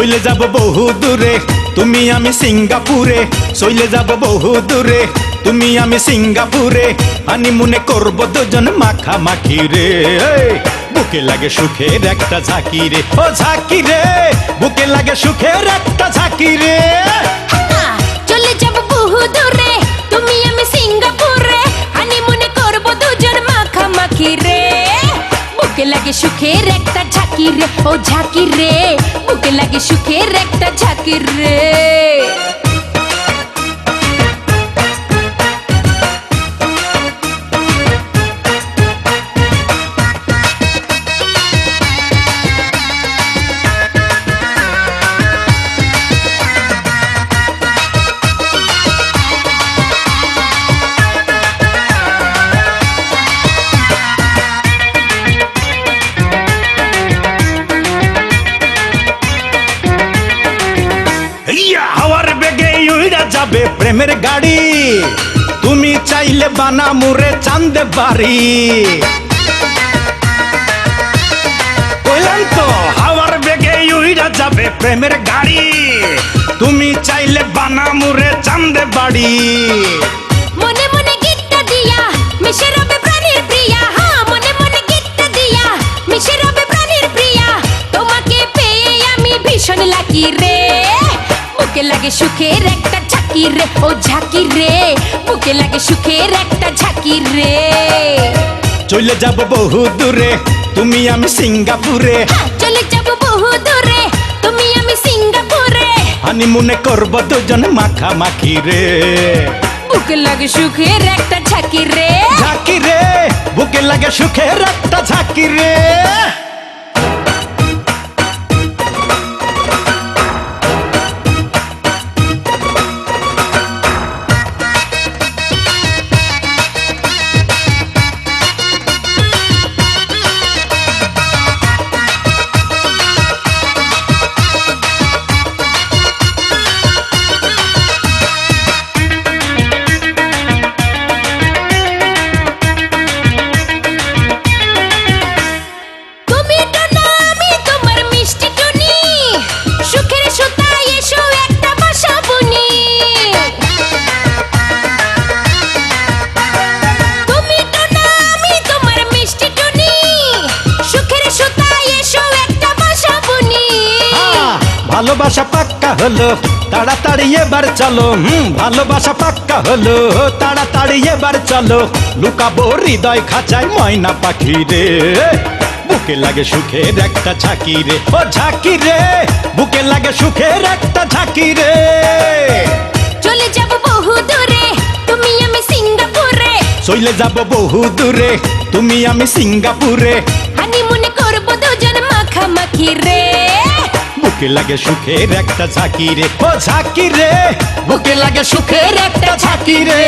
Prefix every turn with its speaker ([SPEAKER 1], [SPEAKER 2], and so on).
[SPEAKER 1] চলে যাব বহু দূরে তুমি আমি সিঙ্গাপুরে চলে যাব বহু দূরে তুমি আমি সিঙ্গাপুরে হানিমুনে করব দুজন মাখামাখি রে বুকে লাগে সুখের একটা ঝাঁকি রে ও ঝাঁকি রে বুকে লাগে সুখের একটা ঝাঁকি রে
[SPEAKER 2] চলে যাব বহু দূরে তুমি আমি সিঙ্গাপুরে হানিমুনে করব দুজন মাখামাখি রে বুকে লাগে সুখের একটা ঝাঁকি রে ও ঝাঁকি রে বুকে লাগে সুখের একটা ঝাঁকি রে
[SPEAKER 1] হাওয়ার বেগে উড়া যাবে প্রেমের গাড়ি তুমি চাইলে বানামুরে চান্দে বাড়ি কইলাম তো হাওয়ার বেগে উড়া যাবে প্রেমের গাড়ি তুমি চাইলে বানামুরে চান্দে বাড়ি
[SPEAKER 2] মনে মনে গীতটা দিয়া মিশে রবে প্রাণীর প্রিয়া হ্যাঁ মনে মনে গীতটা দিয়া মিশে রবে প্রাণীর প্রিয়া তোমাকে পেয়ে আমি ভীষণ লাকি রে বুকে লাগে সুখের একটা ঝাঁকি রে ও ঝাঁকি রে বুকে লাগে সুখের একটা ঝাঁকি রে
[SPEAKER 1] চলে যাব বহু দূরে তুমি আমি সিঙ্গাপুরে
[SPEAKER 2] চলে যাব বহু দূরে তুমি আমি সিঙ্গাপুরে
[SPEAKER 1] হানিমুনে করব দুজন মাখামাখি রে
[SPEAKER 2] বুকে লাগে সুখের একটা ঝাঁকি রে
[SPEAKER 1] ঝাঁকি রে বুকে লাগে সুখের একটা ঝাঁকি রে ভালোবাসা পাক্কা হলো তাড়াতাড়ি এবার চলো ভালোবাসা পাক্কা হলো তাড়াতাড়ি এবার চলো লুকাবো হৃদয় খাঁচায় ময়না পাখি রে বুকে লাগে সুখের একটা ঝাঁকি রে ও ঝাঁকি রে বুকে লাগে সুখের একটা ঝাঁকি রে
[SPEAKER 2] চলে যাব বহু দূরে তুমি আমি সিঙ্গাপুরে
[SPEAKER 1] চলে যাব বহু দূরে তুমি আমি সিঙ্গাপুরে
[SPEAKER 2] হানিমুনে করব দুজন মাখামাখি রে
[SPEAKER 1] বুকে লাগে সুখের একটা ঝাঁকি রে ও ঝাঁকি রে বুকে লাগে সুখের একটা ঝাঁকি রে